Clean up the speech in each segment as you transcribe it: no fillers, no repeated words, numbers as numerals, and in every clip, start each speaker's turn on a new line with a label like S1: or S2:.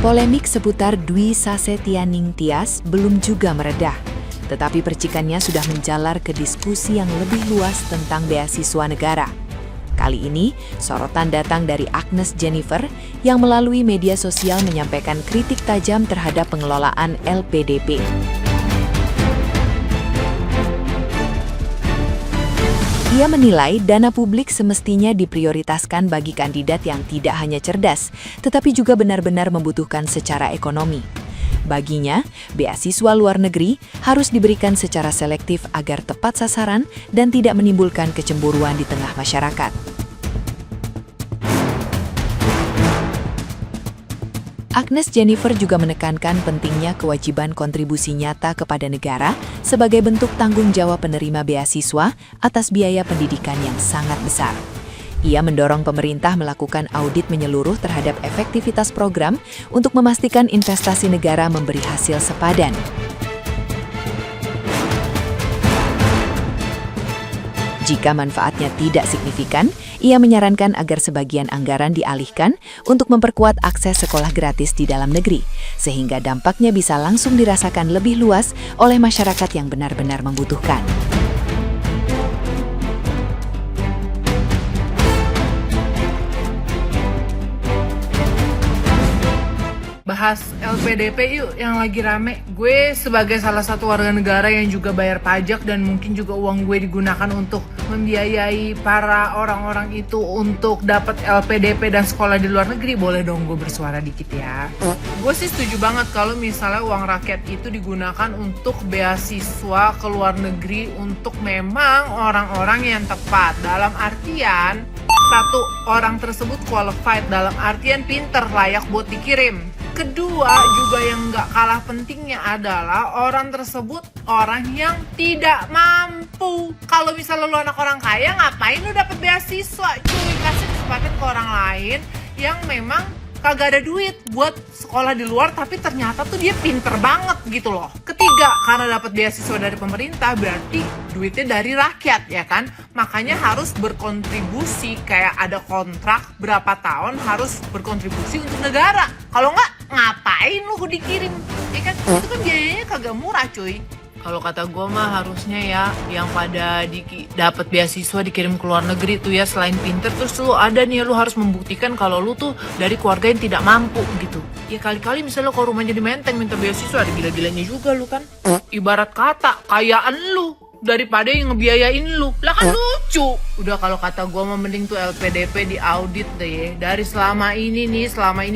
S1: Polemik seputar Dwi Sasetianing Tias belum juga meredah, tetapi percikannya sudah menjalar ke diskusi yang lebih luas tentang beasiswa negara. Kali ini, sorotan datang dari Agnes Jennifer yang melalui media sosial menyampaikan kritik tajam terhadap pengelolaan LPDP. Ia menilai dana publik semestinya diprioritaskan bagi kandidat yang tidak hanya cerdas, tetapi juga benar-benar membutuhkan secara ekonomi. Baginya, beasiswa luar negeri harus diberikan secara selektif agar tepat sasaran dan tidak menimbulkan kecemburuan di tengah masyarakat. Agnes Jennifer juga menekankan pentingnya kewajiban kontribusi nyata kepada negara sebagai bentuk tanggung jawab penerima beasiswa atas biaya pendidikan yang sangat besar. Ia mendorong pemerintah melakukan audit menyeluruh terhadap efektivitas program untuk memastikan investasi negara memberi hasil sepadan. Jika manfaatnya tidak signifikan, ia menyarankan agar sebagian anggaran dialihkan untuk memperkuat akses sekolah gratis di dalam negeri, sehingga dampaknya bisa langsung dirasakan lebih luas oleh masyarakat yang benar-benar membutuhkan.
S2: Bahas LPDP yuk yang lagi rame. Gue sebagai salah satu warga negara yang juga bayar pajak dan mungkin juga uang gue digunakan untuk membiayai para orang-orang itu untuk dapat LPDP dan sekolah di luar negeri, boleh dong gue bersuara dikit ya. Gue sih setuju banget kalau misalnya uang rakyat itu digunakan untuk beasiswa ke luar negeri untuk memang orang-orang yang tepat. Dalam artian, satu, orang tersebut qualified, dalam artian pinter, layak buat dikirim. Kedua, juga yang gak kalah pentingnya adalah orang tersebut orang yang tidak mampu. Kalau misalnya lu anak orang kaya, ngapain lu dapet beasiswa? Cuy, kasih kesempatan ke orang lain yang memang kagak ada duit buat sekolah di luar, tapi ternyata tuh dia pinter banget gitu loh. Ketiga, karena dapat beasiswa dari pemerintah berarti duitnya dari rakyat ya kan, makanya harus berkontribusi, kayak ada kontrak berapa tahun harus berkontribusi untuk negara. Kalau nggak, ngapain lu dikirim ya kan? Itu kan biayanya kagak murah cuy. Kalau kata gue mah harusnya ya yang pada dapat beasiswa dikirim ke luar negeri tuh ya, selain pinter terus lu ada nih, lu harus membuktikan kalau lu tuh dari keluarga yang tidak mampu gitu. Ya kali-kali misalnya kalau rumahnya di Menteng minta beasiswa, ada gila-gilanya juga lu kan. Ibarat kata kayaan lu daripada yang ngebiayain lu, lah kan lucu. Udah, kalau kata gue mah mending tuh LPDP diaudit deh. Dari selama ini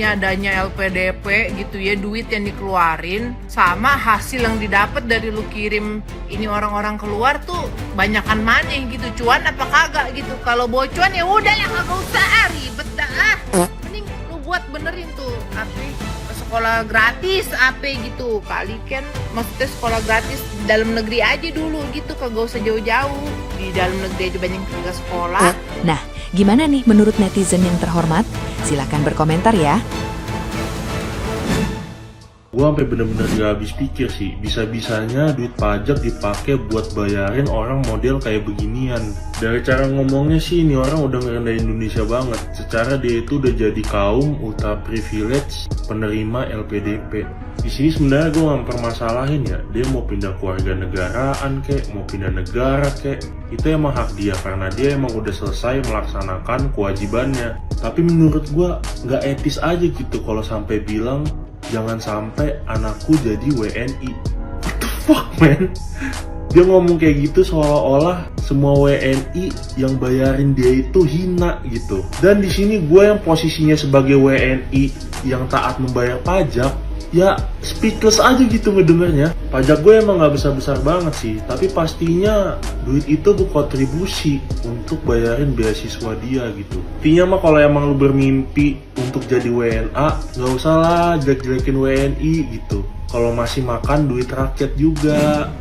S2: adanya LPDP gitu ya, duit yang dikeluarin sama hasil yang didapat dari lu kirim ini orang-orang keluar tuh banyakan mana gitu, cuan apa kagak gitu. Kalau bocuan ya udah ya kagak usah ribet dah. Mending lu buat benerin tuh sekolah gratis apa gitu, kali kan maksudnya sekolah gratis di dalam negeri aja dulu gitu, kagak usah jauh-jauh, di dalam negeri aja banyak juga sekolah.
S1: Nah, gimana nih menurut netizen yang terhormat? Silakan berkomentar ya.
S3: Gue sampai bener-bener gak habis pikir sih, bisa-bisanya duit pajak dipakai buat bayarin orang model kayak beginian. Dari cara ngomongnya sih, ini orang udah ngerendahin Indonesia banget. Secara dia itu udah jadi kaum ultra privilege penerima LPDP. Di sini sebenarnya gue gak mempermasalahin ya, dia mau pindah keluarga negaraan kek, mau pindah negara kek, itu emang hak dia karena dia emang udah selesai melaksanakan kewajibannya. Tapi menurut gue gak etis aja gitu kalau sampai bilang jangan sampai anakku jadi WNI. What the fuck man? Dia ngomong kayak gitu seolah-olah semua WNI yang bayarin dia itu hina gitu. Dan di sini gue yang posisinya sebagai WNI yang taat membayar pajak, ya speechless aja gitu ngedengernya. Pajak gue emang gak besar-besar banget sih, tapi pastinya duit itu gue kontribusi untuk bayarin beasiswa dia gitu. Intinya mah kalau emang lu bermimpi untuk jadi WNA, gak usah lah jelek-jelekin WNI gitu. Kalau masih makan duit rakyat juga.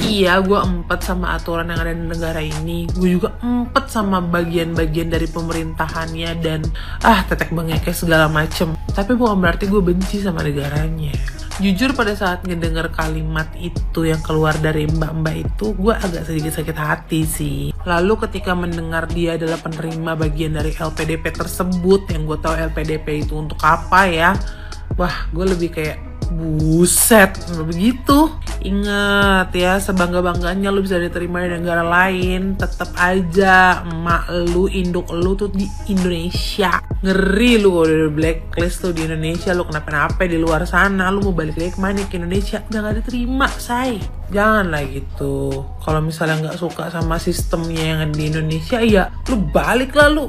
S2: Iya, gue empet sama aturan yang ada di negara ini. Gue juga empet sama bagian-bagian dari pemerintahannya dan tetek bengeknya segala macem. Tapi bukan berarti gue benci sama negaranya. Jujur pada saat ngedenger kalimat itu yang keluar dari mbak-mbak itu, gue agak sedikit sakit hati sih. Lalu ketika mendengar dia adalah penerima bagian dari LPDP tersebut, yang gue tahu LPDP itu untuk apa ya, wah gue lebih kayak buset, begitu. Ingat ya, sebangga-bangganya lu bisa diterima di negara lain, tetap aja emak lu, induk lu tuh di Indonesia. Ngeri lu kalau udah blacklist tuh di Indonesia, lu kenapa-napa di luar sana, lu mau balik lagi kemana ke Indonesia, udah gak diterima, say. Janganlah gitu. Kalau misalnya gak suka sama sistemnya yang di Indonesia, ya lu balik lah lu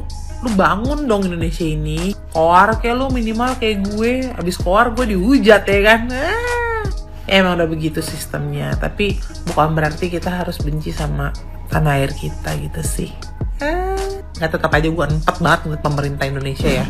S2: bangun dong Indonesia ini. Koar kayak lu, minimal kayak gue, abis koar gue dihujat ya kan. Emang udah begitu sistemnya. Tapi bukan berarti kita harus benci sama tanah air kita gitu sih. Nggak, tetap aja gue empet banget ngeliat pemerintah Indonesia ya.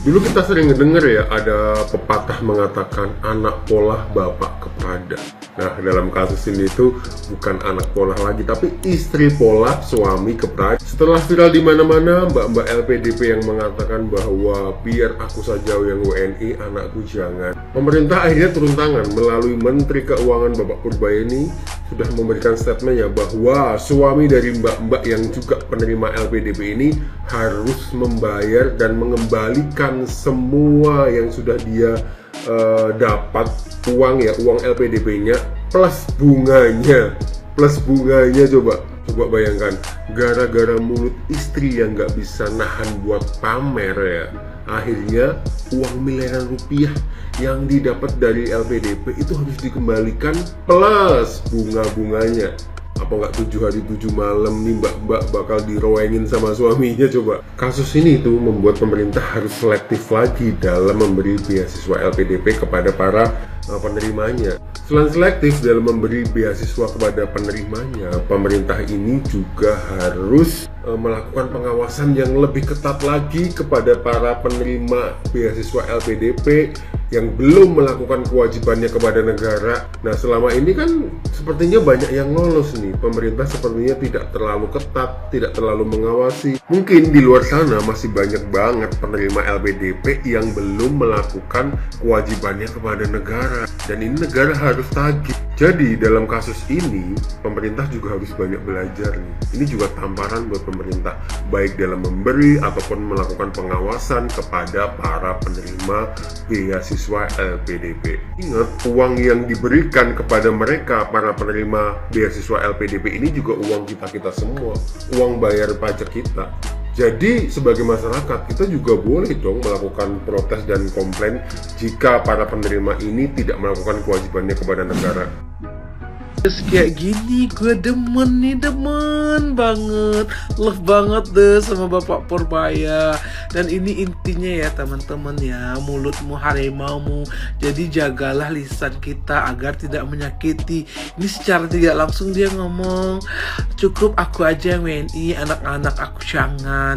S4: Dulu kita sering ngedenger ya, ada pepatah mengatakan anak pola bapak kepada. Nah, dalam kasus ini tuh bukan anak pola lagi, tapi istri pola suami kepada. Setelah viral di mana-mana, mbak-mbak LPDP yang mengatakan bahwa biar aku saja yang WNI, anakku jangan. Pemerintah akhirnya turun tangan melalui Menteri Keuangan Bapak Purbaini sudah memberikan statementnya bahwa suami dari mbak-mbak yang juga penerima LPDP ini harus membayar dan mengembalikan semua yang sudah dia dapat uang LPDP-nya plus bunganya. Coba bayangkan, gara-gara mulut istri yang nggak bisa nahan buat pamer ya, akhirnya uang miliaran rupiah yang didapat dari LPDP itu harus dikembalikan plus bunga-bunganya. Apa nggak 7 hari 7 malam nih mbak-mbak bakal diroengin sama suaminya coba. Kasus ini tuh membuat pemerintah harus selektif lagi dalam memberi beasiswa LPDP kepada para penerimanya. Selain selektif dalam memberi beasiswa kepada penerimanya, pemerintah ini juga harus melakukan pengawasan yang lebih ketat lagi kepada para penerima beasiswa LPDP yang belum melakukan kewajibannya kepada negara. Nah, selama ini kan sepertinya banyak yang lolos nih. Pemerintah sepertinya tidak terlalu ketat, tidak terlalu mengawasi. Mungkin di luar sana masih banyak banget penerima LPDP yang belum melakukan kewajibannya kepada negara. Dan ini negara harus tagih. Jadi dalam kasus ini, pemerintah juga harus banyak belajar nih. Ini juga tamparan buat pemerintah, baik dalam memberi ataupun melakukan pengawasan kepada para penerima beasiswa LPDP. Ingat, uang yang diberikan kepada mereka, para penerima beasiswa LPDP ini juga uang kita semua, uang bayar pajak kita. Jadi sebagai masyarakat kita juga boleh dong melakukan protes dan komplain jika para penerima ini tidak melakukan kewajibannya kepada negara.
S2: Terus kayak gini gue demen banget, love banget deh sama Bapak Purbaya. Dan ini intinya ya teman-teman ya, mulutmu harimaumu, jadi jagalah lisan kita agar tidak menyakiti. Ini secara tidak langsung dia ngomong, cukup aku aja yang WNI, anak-anak aku jangan.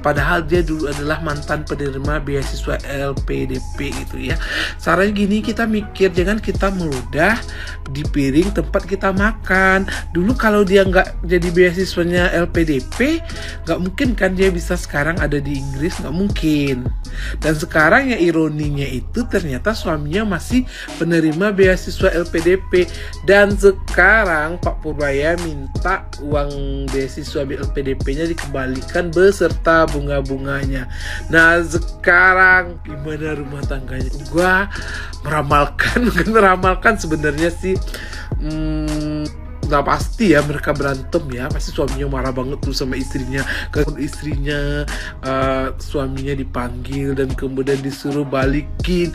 S2: Padahal dia dulu adalah mantan penerima beasiswa LPDP gitu ya. Caranya gini, kita mikir, jangan kita meludah di piring tempat kita makan. Dulu kalau dia nggak jadi beasiswanya LPDP, nggak mungkin kan dia bisa sekarang ada di Inggris, nggak mungkin. Dan sekarang yang ironinya itu ternyata suaminya masih penerima beasiswa LPDP. Dan sekarang Pak Purbaya minta uang beasiswa LPDP-nya dikembalikan beserta bunga-bunganya. Nah sekarang gimana rumah tangganya? Gua meramalkan sebenarnya sih nggak pasti ya mereka berantem ya, pasti suaminya marah banget tuh sama istrinya. Kalau istrinya suaminya dipanggil dan kemudian disuruh balikin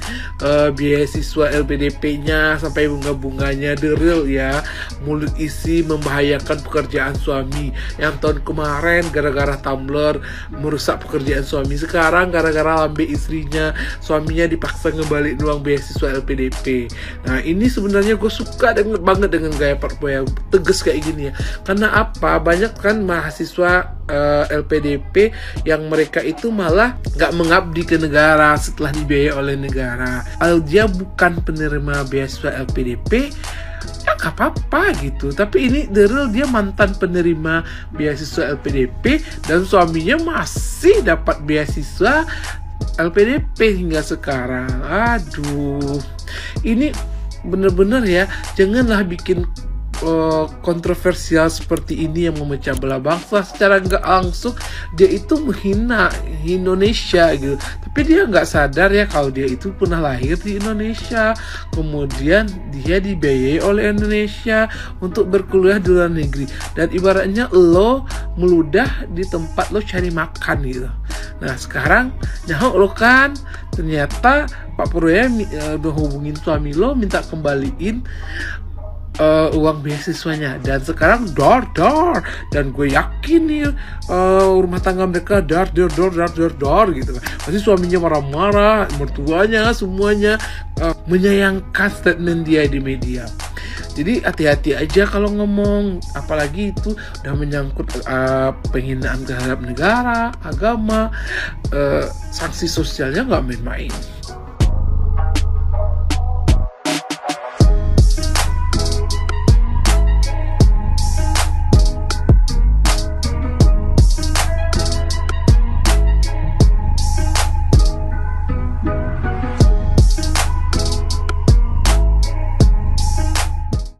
S2: beasiswa LPDP-nya sampai bunga-bunganya. The real ya, mulut isi membahayakan pekerjaan suami. Yang tahun kemarin gara-gara Tumblr merusak pekerjaan suami, sekarang gara-gara lambe istrinya suaminya dipaksa ngebalik uang beasiswa LPDP. Nah ini sebenarnya gue suka banget dengan gaya Pak Purbaya tegas kayak gini ya. Karena apa? Banyak kan mahasiswa LPDP yang mereka itu malah nggak mengabdi ke negara setelah dibiayai oleh negara. Dia bukan penerima beasiswa LPDP, ya nggak apa-apa gitu. Tapi ini the real, dia mantan penerima beasiswa LPDP dan suaminya masih dapat beasiswa
S5: LPDP hingga sekarang. Aduh, ini bener-bener ya, janganlah bikin kontroversial seperti ini yang memecah belah bangsa. Secara nggak langsung dia itu menghina Indonesia gitu, tapi dia nggak sadar ya kalau dia itu pernah lahir di Indonesia, kemudian dia dibiayai oleh Indonesia untuk berkuliah di luar negeri, dan ibaratnya lo meludah di tempat lo cari makan gitu. Nah sekarang nyaho lo kan ternyata Pak Purwaya udah hubungin suami lo minta kembaliin uang beasiswanya, dan sekarang dar, dan gue yakin nih rumah tangga mereka dar gitu kan. Pasti suaminya marah-marah, mertuanya semuanya menyayangkan statement dia di media. Jadi hati-hati aja kalau ngomong, apalagi itu udah menyangkut penghinaan terhadap negara, agama, sanksi sosialnya nggak main-main.